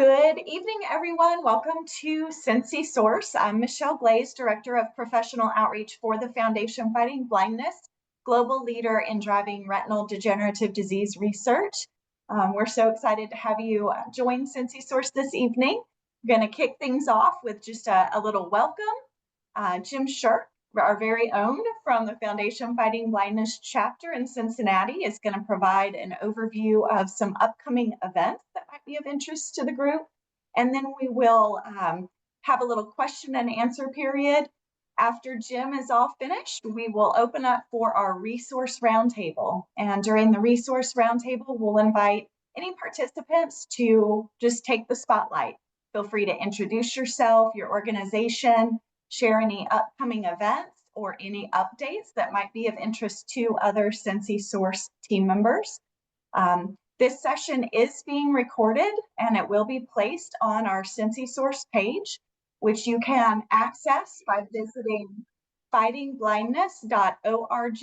Good evening, everyone. Welcome to Cincy Source. I'm Michelle Glaze, Director of Professional Outreach for the Foundation Fighting Blindness, global leader in driving retinal degenerative disease research. We're so excited to have you join Cincy Source this evening. We're going to kick things off with just a little welcome. Jim Shirk, our very own from the Foundation Fighting Blindness chapter in Cincinnati, is going to provide an overview of some upcoming events that might be of interest to the group. And then we will have a little question and answer period. After Jim is all finished, we will open up for our resource roundtable. And during the resource roundtable, we'll invite any participants to just take the spotlight. Feel free to introduce yourself, your organization, share any upcoming events or any updates that might be of interest to other Cincy Source team members. This session is being recorded and it will be placed on our Cincy Source page, which you can access by visiting fightingblindness.org.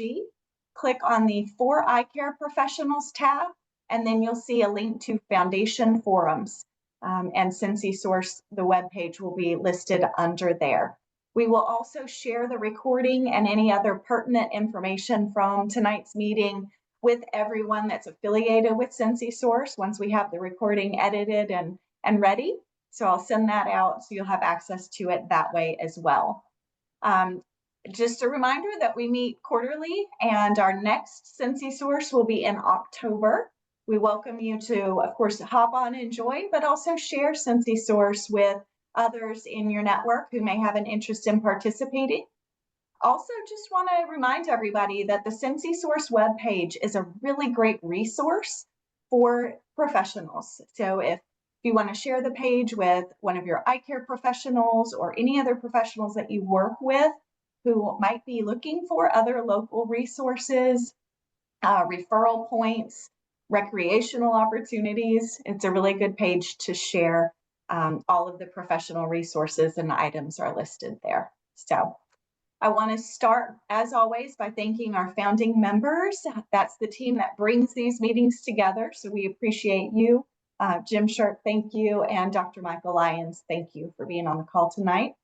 Click on the For Eye Care Professionals tab, and then you'll see a link to Foundation Forums. And Cincy Source, the webpage, will be listed under there. We will also share the recording and any other pertinent information from tonight's meeting with everyone that's affiliated with Cincy Source once we have the recording edited and ready. So I'll send that out so you'll have access to it that way as well. Just a reminder that we meet quarterly, and our next Cincy Source will be in October. We welcome you to, of course, hop on and join, but also share Cincy Source with others in your network who may have an interest in participating. Also, just want to remind everybody that the Cincy Source webpage is a really great resource for professionals. So if you want to share the page with one of your eye care professionals or any other professionals that you work with who might be looking for other local resources, referral points, recreational opportunities, it's a really good page to share. All of the professional resources and items are listed there. So I want to start, as always, by thanking our founding members. That's the team that brings these meetings together. So we appreciate you. Jim Shirk, thank you. And Dr. Michael Lyons, thank you for being on the call tonight.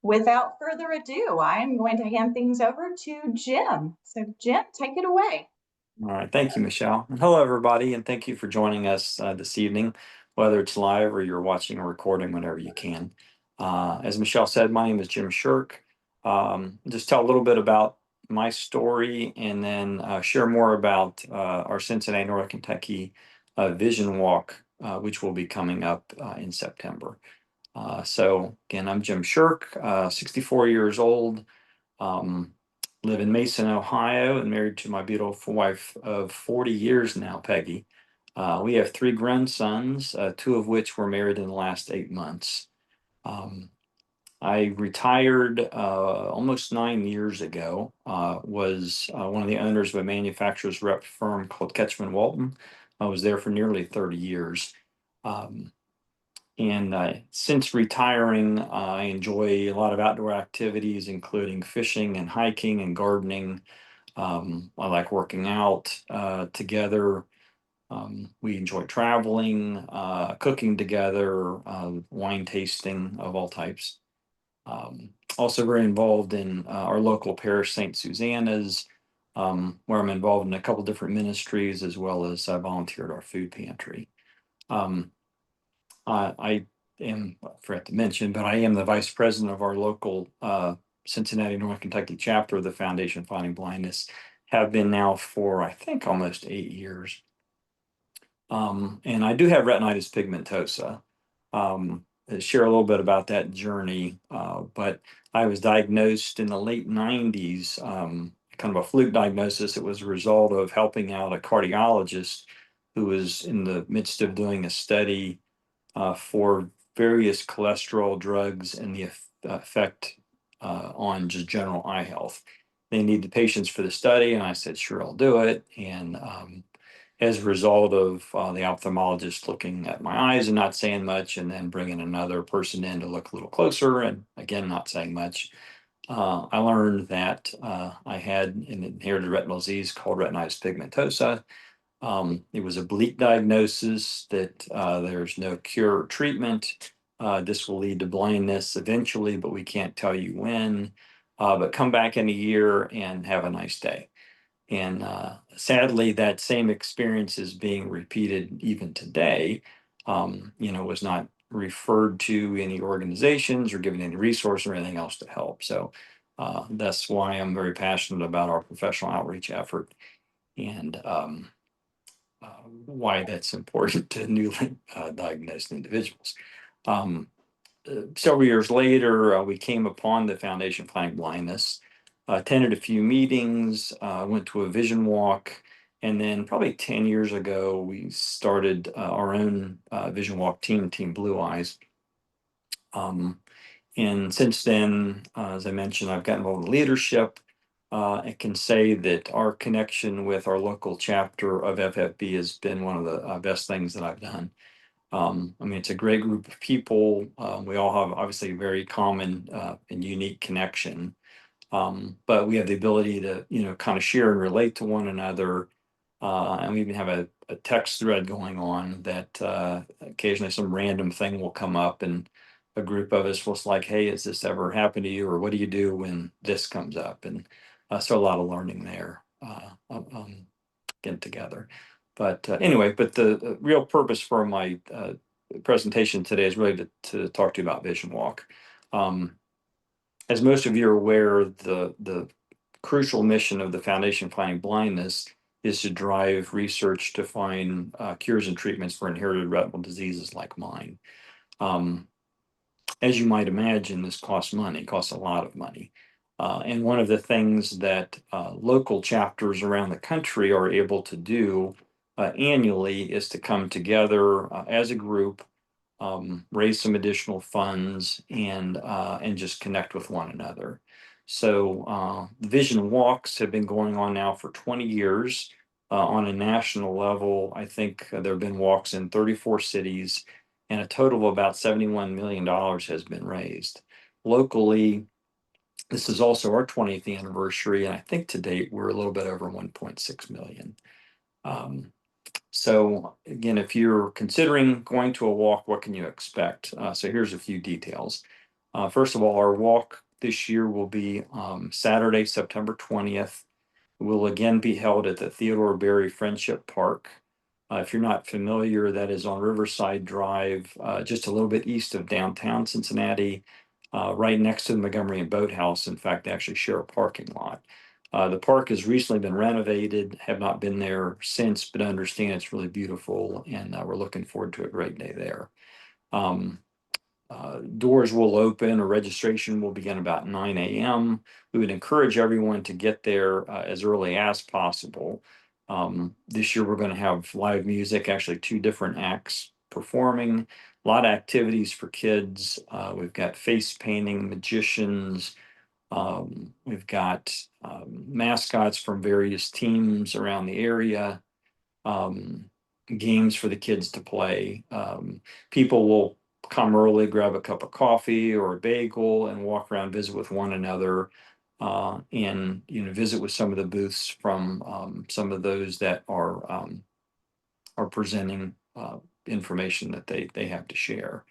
Without further ado, I am going to hand things over to Jim. So Jim, take it away. All right. Thank you, Michelle. And hello, everybody. And thank you for joining us this evening, whether it's live or you're watching a recording whenever you can. As Michelle said, my name is Jim Shirk. Just tell a little bit about my story and then share more about our Cincinnati, North Kentucky Vision Walk, which will be coming up in September. So again, I'm Jim Shirk, 64 years old. Live in Mason, Ohio, and married to my beautiful wife of 40 years now, Peggy. We have 3 grandsons, 2 of which were married in the last 8 months. I retired almost 9 years ago, was one of the owners of a manufacturer's rep firm called Ketchman Walton. I was there for nearly 30 years. And since retiring, I enjoy a lot of outdoor activities, including fishing and hiking and gardening. I like working out together. We enjoy traveling, cooking together, wine tasting of all types. Also very involved in our local parish, St. Susanna's, where I'm involved in a couple different ministries, as well as I volunteer at our food pantry. I forgot to mention, but I am the vice president of our local Cincinnati, North Kentucky chapter of the Foundation Fighting Blindness. Have been now for, I think, almost 8 years. And I do have retinitis pigmentosa. Share a little bit about that journey, but I was diagnosed in the late 90s, kind of a fluke diagnosis. It was a result of helping out a cardiologist who was in the midst of doing a study for various cholesterol drugs and the effect on just general eye health. They needed patients for the study, and I said, sure, I'll do it. And as a result of the ophthalmologist looking at my eyes and not saying much, and then bringing another person in to look a little closer, and again, not saying much, I learned that I had an inherited retinal disease called retinitis pigmentosa. It was a bleak diagnosis that there's no cure or treatment. This will lead to blindness eventually, but we can't tell you when. But come back in a year and have a nice day. And sadly, that same experience is being repeated even today. Was not referred to any organizations or given any resource or anything else to help. So that's why I'm very passionate about our professional outreach effort and why that's important to newly diagnosed individuals. Several years later, we came upon the Foundation Fighting Blindness, attended a few meetings, went to a vision walk, and then probably 10 years ago, we started our own vision walk team, Team Blue Eyes. And since then, as I mentioned, I've gotten involved in leadership. I can say that our connection with our local chapter of FFB has been one of the best things that I've done. It's a great group of people. We all have obviously a very common and unique connection, but we have the ability to, kind of share and relate to one another. And we even have a text thread going on that occasionally some random thing will come up and a group of us was like, hey, has this ever happened to you? Or what do you do when this comes up? And so a lot of learning there getting together. But anyway, the real purpose for my presentation today is really to talk to you about Vision Walk. As most of you are aware, the crucial mission of the Foundation Fighting Blindness is to drive research to find cures and treatments for inherited retinal diseases like mine. As you might imagine, this costs money, costs a lot of money. And one of the things that local chapters around the country are able to do annually is to come together as a group, raise some additional funds, and just connect with one another. So the vision walks have been going on now for 20 years. On a national level, I think there have been walks in 34 cities, and a total of about $71 million has been raised. Locally, this is also our 20th anniversary, and I think to date we're a little bit over 1.6 million. So again, if you're considering going to a walk, what can you expect? So here's a few details. First of all, our walk this year will be Saturday, September 20th. It will again be held at the Theodore Berry Friendship Park. If you're not familiar, that is on Riverside Drive, just a little bit east of downtown Cincinnati, right next to the Montgomery and Boathouse. In fact, they actually share a parking lot. The park has recently been renovated, have not been there since, but I understand it's really beautiful, and we're looking forward to a great day there. Doors will open, or registration will begin about 9 a.m. We would encourage everyone to get there as early as possible. This year we're going to have live music, actually 2 different acts performing, a lot of activities for kids. We've got face painting, magicians, we've got mascots from various teams around the area, games for the kids to play. People will come early, grab a cup of coffee or a bagel, and walk around, visit with one another, and visit with some of the booths from some of those that are presenting information that they have to share.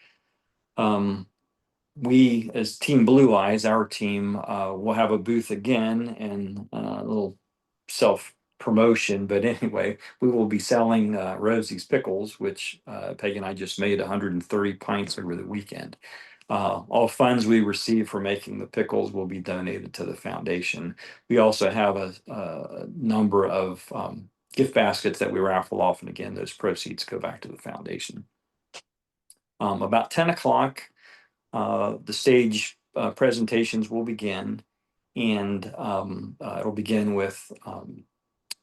We, as Team Blue Eyes, our team, will have a booth again, and a little self promotion, but anyway, we will be selling Rosie's pickles, which Peggy and I just made 130 pints over the weekend. All funds we receive for making the pickles will be donated to the foundation. We also have a number of gift baskets that we raffle off, and again, those proceeds go back to the foundation. About 10 o'clock, the stage presentations will begin, and it'll begin with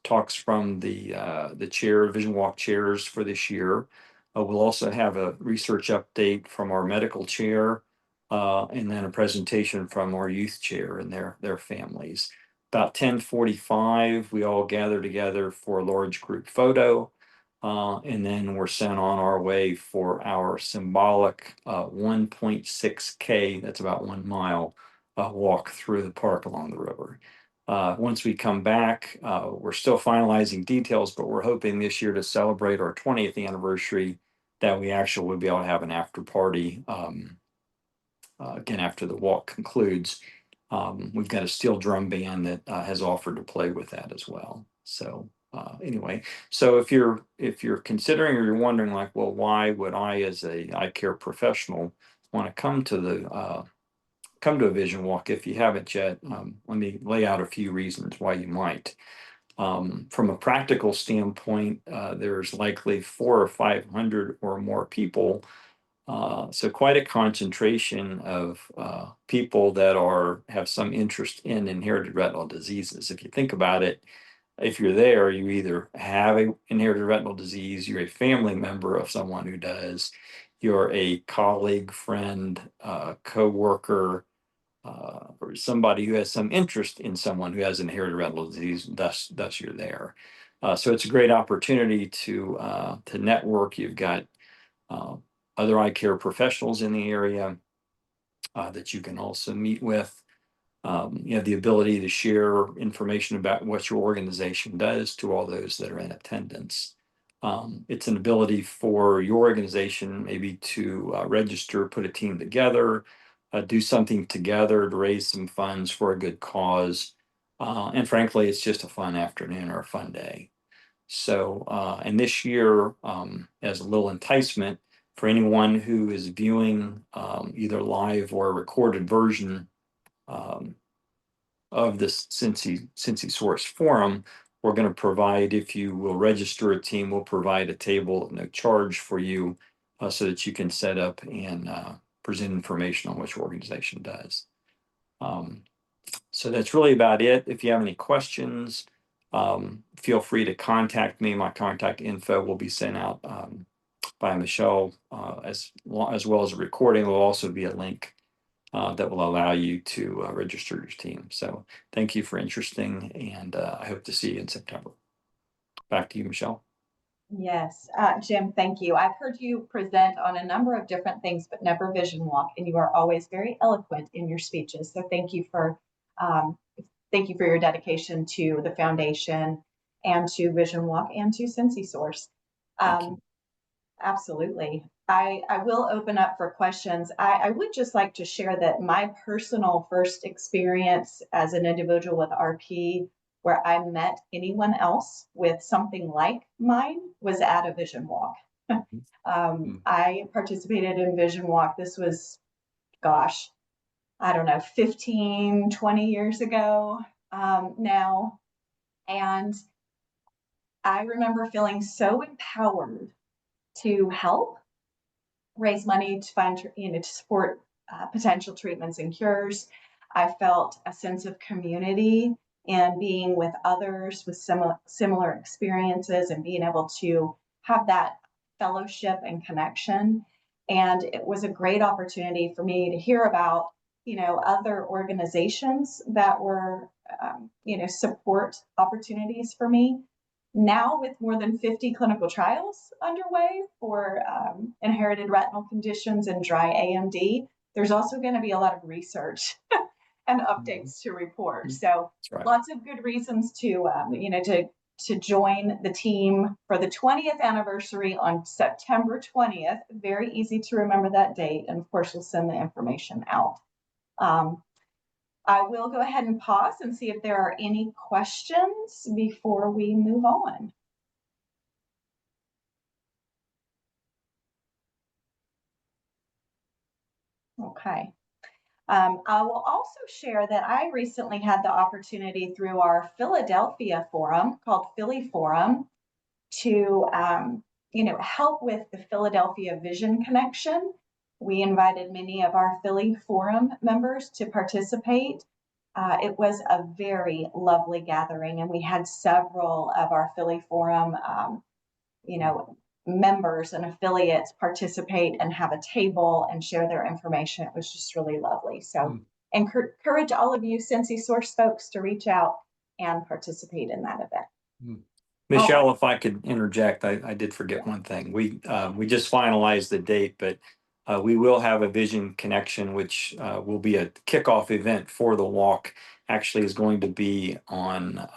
talks from the Vision Walk chairs for this year. We'll also have a research update from our medical chair, and then a presentation from our youth chair and their families. About 10:45, we all gather together for a large group photo, and then we're sent on our way for our symbolic 1.6K, that's about 1 mile, walk through the park along the river. Once we come back, we're still finalizing details, but we're hoping this year to celebrate our 20th anniversary that we actually will be able to have an after party again after the walk concludes. We've got a steel drum band that has offered to play with that as well. So anyway, so if you're considering or you're wondering like, well, why would I as a eye care professional want to come to a vision walk if you haven't yet? Let me lay out a few reasons why you might. From a practical standpoint, there's likely 400 or 500 or more people. So quite a concentration of people that have some interest in inherited retinal diseases. If you think about it, if you're there, you either have an inherited retinal disease, you're a family member of someone who does, you're a colleague, friend, co-worker, or somebody who has some interest in someone who has inherited retinal disease, thus you're there. So it's a great opportunity to network. You've got other eye care professionals in the area that you can also meet with. You have the ability to share information about what your organization does to all those that are in attendance. It's an ability for your organization maybe to register, put a team together, do something together to raise some funds for a good cause. And frankly, it's just a fun afternoon or a fun day. So, and this year, as a little enticement for anyone who is viewing either live or a recorded version of this Cincy Source Forum, we're going to provide, if you will register a team, we'll provide a table at no charge for you so that you can set up and present information on what your organization does. So that's really about it. If you have any questions, feel free to contact me. My contact info will be sent out by Michelle, as well as a recording. There will also be a link that will allow you to register your team. So thank you for interesting, and I hope to see you in September. Back to you, Michelle. Yes, Jim, thank you. I've heard you present on a number of different things, but never Vision Walk, and you are always very eloquent in your speeches. So thank you for your dedication to the foundation and to Vision Walk and to Cincy Source. Absolutely. I will open up for questions. I would just like to share that my personal first experience as an individual with RP, where I met anyone else with something like mine, was at a Vision Walk. I participated in Vision Walk. This was, gosh, I don't know, 15, 20 years ago now. And I remember feeling so empowered to help raise money to find, to support potential treatments and cures. I felt a sense of community and being with others with similar experiences and being able to have that fellowship and connection. And it was a great opportunity for me to hear about, other organizations that were, support opportunities for me. Now, with more than 50 clinical trials underway for inherited retinal conditions and dry AMD, there's also going to be a lot of research and updates to report. So lots of good reasons to, to join the team for the 20th anniversary on September 20th. Very easy to remember that date. And of course, we'll send the information out. I will go ahead and pause and see if there are any questions before we move on. Okay. I will also share that I recently had the opportunity through our Philadelphia forum called Philly Forum to, help with the Philadelphia Vision Connection. We invited many of our Philly Forum members to participate. It was a very lovely gathering, and we had several of our Philly Forum, members and affiliates participate and have a table and share their information. It was just really lovely. So encourage all of you Cincy Source folks to reach out and participate in that event. Michelle, if I could interject, I did forget one thing. We just finalized the date, but we will have a Vision Connection, which will be a kickoff event for the walk. actually is going to be on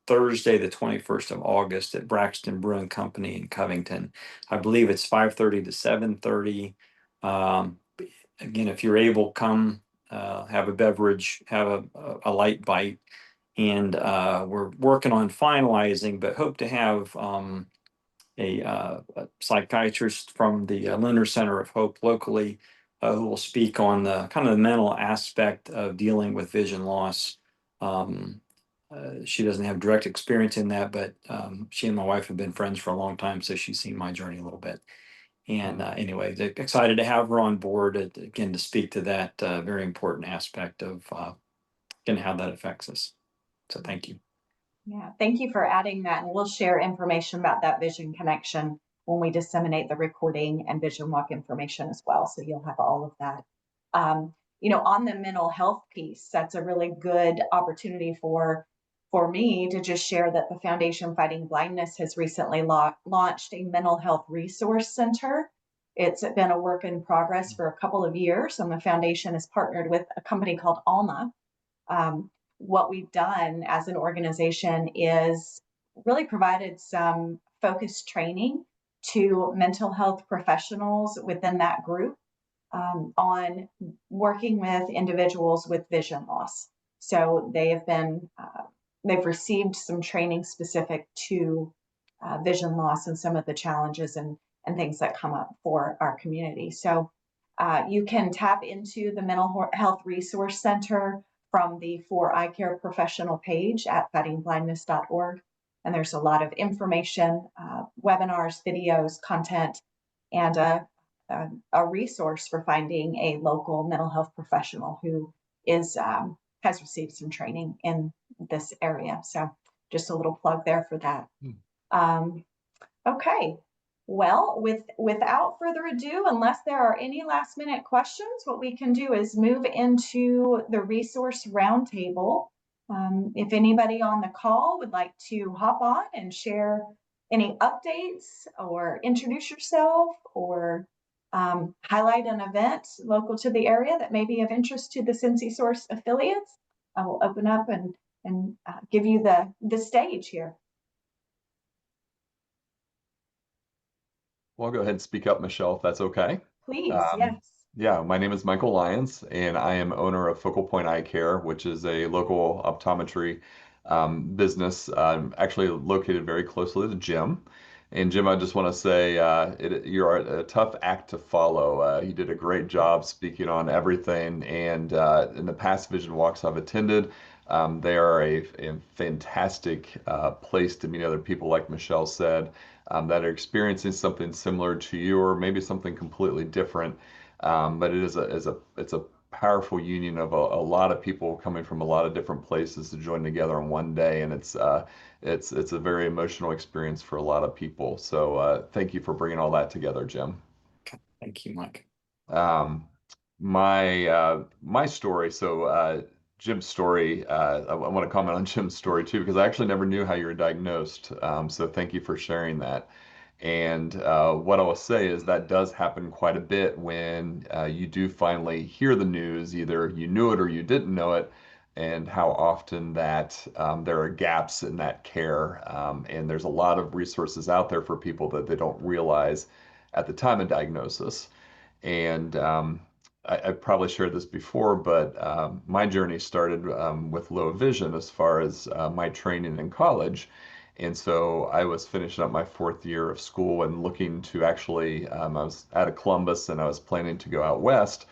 Thursday, the 21st of August at Braxton Brewing Company in Covington. I believe it's 5:30 to 7:30. Again, if you're able, come have a beverage, have a light bite. And we're working on finalizing, but hope to have a psychiatrist from the Lunar Center of Hope locally who will speak on the kind of the mental aspect of dealing with vision loss. She doesn't have direct experience in that, but she and my wife have been friends for a long time, so she's seen my journey a little bit. And anyway, excited to have her on board again to speak to that very important aspect of and how that affects us. So thank you. Yeah, thank you for adding that. And we'll share information about that vision connection when we disseminate the recording and vision walk information as well. So you'll have all of that. On the mental health piece, that's a really good opportunity for me to just share that the Foundation Fighting Blindness has recently launched a mental health resource center. It's been a work in progress for a couple of years, and the foundation has partnered with a company called Alma. What we've done as an organization is really provided some focused training to mental health professionals within that group on working with individuals with vision loss. So they've received some training specific to vision loss and some of the challenges and things that come up for our community. So you can tap into the Mental Health Resource Center from the For Eye Care Professional page at fightingblindness.org. And there's a lot of information, webinars, videos, content, and a resource for finding a local mental health professional who has received some training in this area. So just a little plug there for that. Okay. Well, without further ado, unless there are any last minute questions, what we can do is move into the resource roundtable. If anybody on the call would like to hop on and share any updates or introduce yourself or highlight an event local to the area that may be of interest to the Cincy Source affiliates, I will open up and give you the stage here. Well, I'll go ahead and speak up, Michelle, if that's okay. Please, yes. Yeah, my name is Michael Lyons, and I am owner of Focal Point Eye Care, which is a local optometry business, actually located very closely to Jim. And Jim, I just want to say you're a tough act to follow. You did a great job speaking on everything, and in the past vision walks I've attended, they are a fantastic place to meet other people, like Michelle said, that are experiencing something similar to you, or maybe something completely different. But it's a powerful union of a lot of people coming from a lot of different places to join together on one day, and it's a very emotional experience for a lot of people. So thank you for bringing all that together, Jim. Thank you, Mike. My story. So Jim's story. I want to comment on Jim's story too, because I actually never knew how you were diagnosed. So thank you for sharing that. And what I will say is that does happen quite a bit when you do finally hear the news, either you knew it or you didn't know it, and how often that there are gaps in that care. And there's a lot of resources out there for people that they don't realize at the time of diagnosis. And I probably shared this before, but my journey started with low vision as far as my training in college. And so I was finishing up my fourth year of school and looking to actually, I was out of Columbus and I was planning to go out west.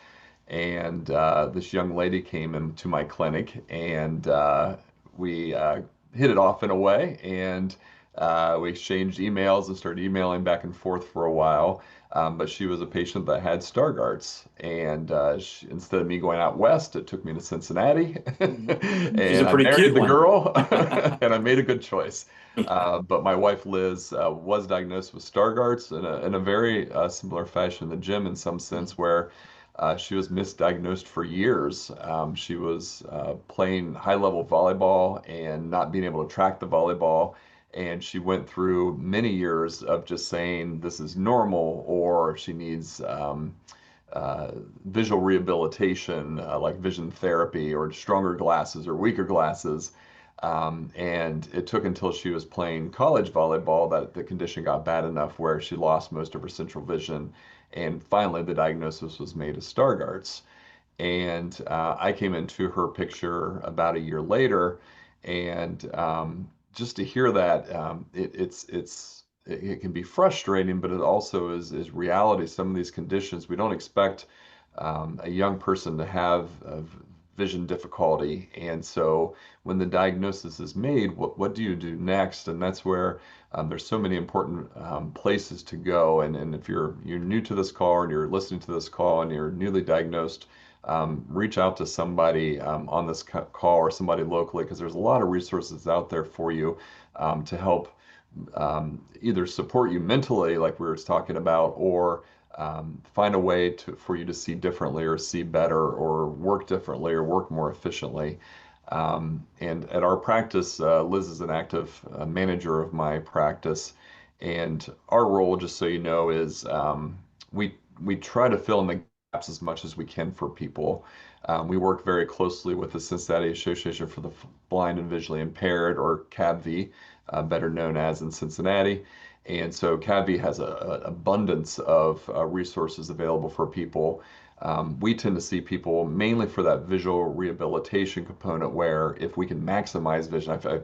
And this young lady came into my clinic and we hit it off in a way. And we exchanged emails and started emailing back and forth for a while. But she was a patient that had Stargardt's, and instead of me going out west, it took me to Cincinnati, She's a and I pretty married cute the one. girl, and I made a good choice. But my wife Liz was diagnosed with Stargardt's in a very similar fashion to Jim, in some sense, where she was misdiagnosed for years. She was playing high-level volleyball and not being able to track the volleyball. And she went through many years of just saying this is normal, or she needs visual rehabilitation, like vision therapy or stronger glasses or weaker glasses. And it took until she was playing college volleyball that the condition got bad enough where she lost most of her central vision. And finally, the diagnosis was made as Stargardt's. And I came into her picture about a year later, and just to hear that, it can be frustrating, but it also is reality. Some of these conditions we don't expect a young person to have vision difficulty, and so when the diagnosis is made, what do you do next? And that's where there's so many important places to go. And if you're new to this call and you're listening to this call and you're newly diagnosed, reach out to somebody on this call or somebody locally, because there's a lot of resources out there for you to help either support you mentally, like we were talking about, or find a way for you to see differently or see better or work differently or work more efficiently. And at our practice, Liz is an active manager of my practice. And our role, just so you know, is we try to fill in the gaps as much as we can for people. We work very closely with the Cincinnati Association for the Blind and Visually Impaired, or CABV, better known as in Cincinnati. And so CABV has an abundance of resources available for people. We tend to see people mainly for that visual rehabilitation component, where if we can maximize vision, I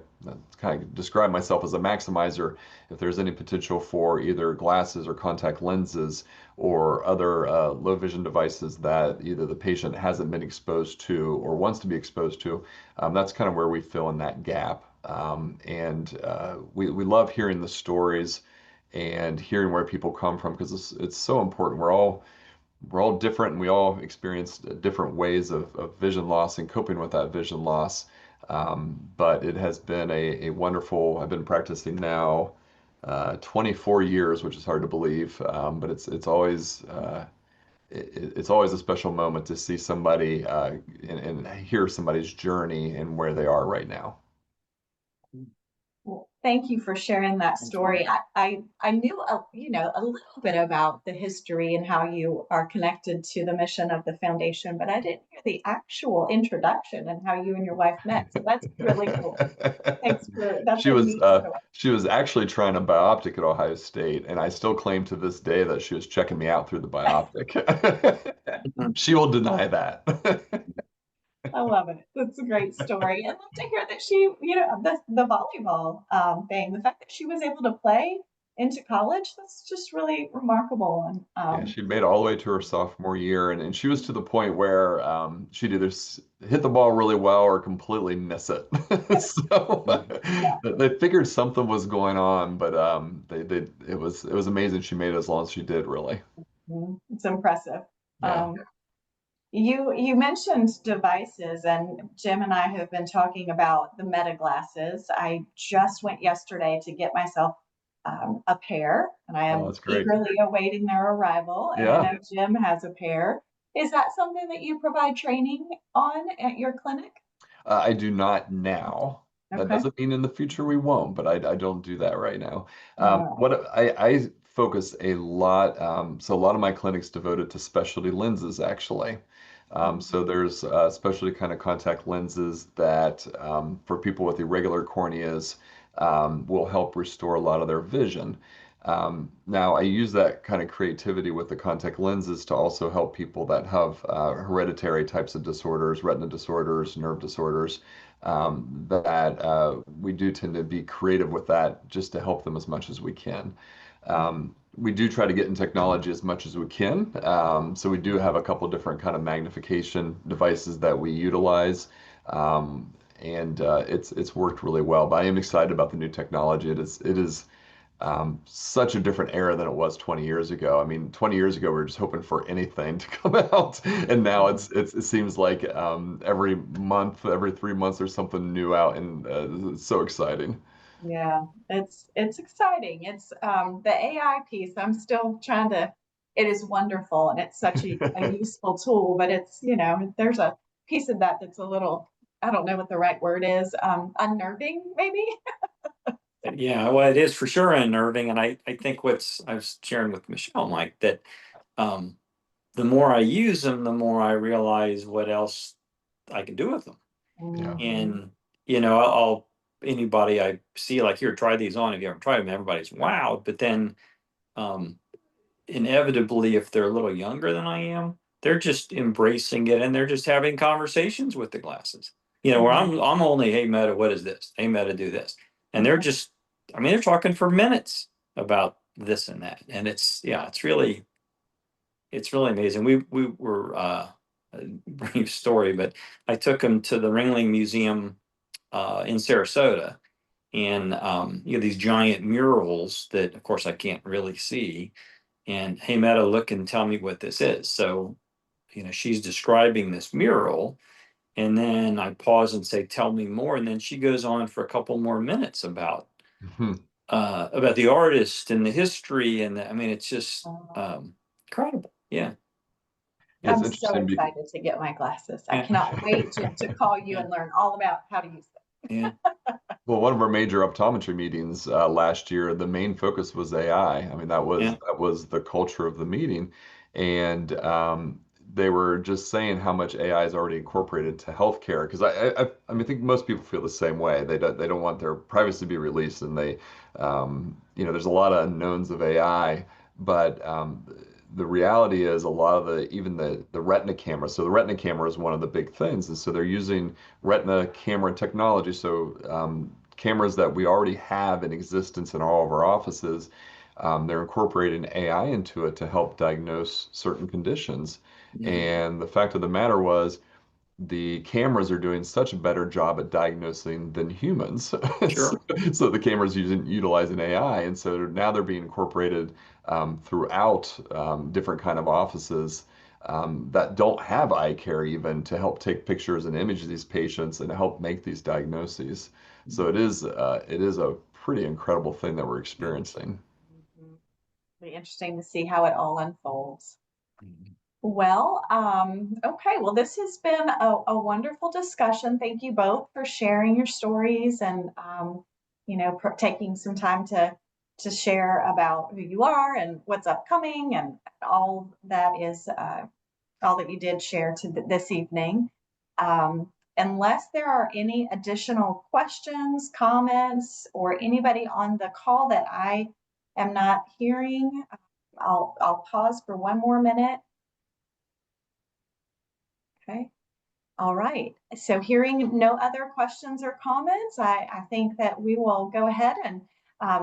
kind of describe myself as a maximizer. If there's any potential for either glasses or contact lenses or other low vision devices that either the patient hasn't been exposed to or wants to be exposed to, that's kind of where we fill in that gap. And we love hearing the stories and hearing where people come from, because it's so important. We're all different, and we all experience different ways of vision loss and coping with that vision loss. But it has been a wonderful. I've been practicing now 24 years, which is hard to believe, but it's always a special moment to see somebody and hear somebody's journey and where they are right now. Well, thank you for sharing that story. I knew a little bit about the history and how you are connected to the mission of the foundation, but I didn't hear the actual introduction and how you and your wife met. So that's really cool. Thanks for that's She a was neat story. she was actually trying a bioptic at Ohio State, and I still claim to this day that she was checking me out through the bioptic. She will deny that. I love it. That's a great story. And love to hear that she, the volleyball thing, the fact that she was able to play into college, that's just really remarkable. And Yeah, she made it all the way to her sophomore year, and she was to the point where she'd either hit the ball really well or completely miss it. So yeah, they figured something was going on, but it was amazing she made it as long as she did, really. it's impressive. Yeah. Um, you mentioned devices, and Jim and I have been talking about the Meta glasses. I just went yesterday to get myself a pair, and I Oh, am that's great. eagerly awaiting their arrival. And I Yeah. know Jim has a pair. Is that something that you provide training on at your clinic? I do not now. That Okay. doesn't mean in the future we won't, but I don't do that right now. Uh, What I focus a lot, so a lot of my clinics devoted to specialty lenses, actually. So there's specialty kind of contact lenses that for people with irregular corneas will help restore a lot of their vision. Now, I use that kind of creativity with the contact lenses to also help people that have hereditary types of disorders, retina disorders, nerve disorders, that we do tend to be creative with that just to help them as much as we can. We do try to get in technology as much as we can. So we do have a couple different kind of magnification devices that we utilize. And it's worked really well. But I am excited about the new technology. It is such a different era than it was 20 years ago. I mean, 20 years ago, we were just hoping for anything to come out. And now it seems like every month, every 3 months, there's something new out, and it's so exciting. yeah, it's exciting. It's the AI piece. I'm still trying to. It is wonderful, and it's such a useful tool. But it's there's a piece of that that's a little. I don't know what the right word is. Unnerving, maybe. Yeah, well, it is for sure unnerving. And I think I was sharing with Michelle, Mike, that um, the more I use them, the more I realize what else I can do with them. Yeah. And, you know, I'll anybody I see like, here, try these on. If you haven't tried them, everybody's wow. But then inevitably, if they're a little younger than I am, they're just embracing it and they're just having conversations with the glasses. You know, where I'm only, hey Meta, what is this? Hey Meta, do this. And they're just, I mean, they're talking for minutes about this and that. And it's, yeah, it's really amazing. We were a brief story, but I took them to the Ringling Museum in Sarasota, and you know, these giant murals that of course I can't really see. And hey Meta, look and tell me what this is. So, you know, she's describing this mural, and then I pause and say, tell me more. And then she goes on for a couple more minutes about the artist and the history. And I mean, it's just incredible. Yeah. It's I'm so interesting. excited to get my glasses. I cannot wait to call you and learn all about how to use them. Yeah. Well, one of our major optometry meetings last year, the main focus was AI. I mean, Yeah. that was the culture of the meeting, and they were just saying how much AI is already incorporated to healthcare. Because I mean, I think most people feel the same way. They don't want their privacy to be released, and they, you know, there's a lot of unknowns of AI, but the reality is a lot of even the retina camera. So the retina camera is one of the big things, and so they're using retina camera technology. So cameras that we already have in existence in all of our offices, they're incorporating AI into it to help diagnose certain conditions. And the fact of the matter was, the cameras are doing such a better job at diagnosing than humans. Sure. So the cameras utilizing AI, and so now they're being incorporated throughout different kind of offices that don't have eye care even to help take pictures and image these patients and help make these diagnoses. So it is a pretty incredible thing that we're experiencing. Be interesting to see how it all unfolds. Well, okay. Well, this has been a wonderful discussion. Thank you both for sharing your stories and, you know, taking some time to share about who you are and what's upcoming and all that is, all that you did share this evening. Unless there are any additional questions, comments, or anybody on the call that I am not hearing, I'll pause for one more minute. Okay. All right. So hearing no other questions or comments, I think that we will go ahead and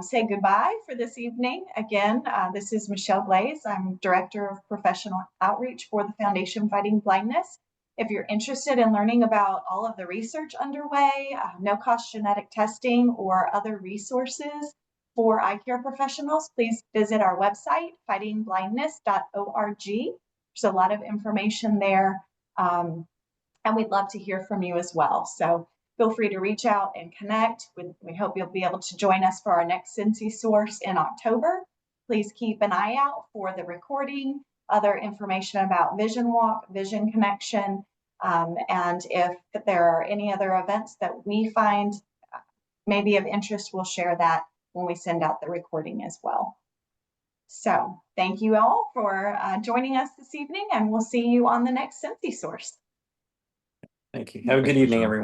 say goodbye for this evening. Again, this is Michelle Glaze. I'm Director of Professional Outreach for the Foundation Fighting Blindness. If you're interested in learning about all of the research underway, no-cost genetic testing, or other resources for eye care professionals, please visit our website, fightingblindness.org. There's a lot of information there. And we'd love to hear from you as well. So feel free to reach out and connect. We hope you'll be able to join us for our next Cincy source in October. Please keep an eye out for the recording, other information about Vision Walk, Vision Connection, and if there are any other events that we find may be of interest, we'll share that when we send out the recording as well. So thank you all for joining us this evening, and we'll see you on the next Cincy source. Thank you. Have a good Thanks, evening, Michelle. everyone.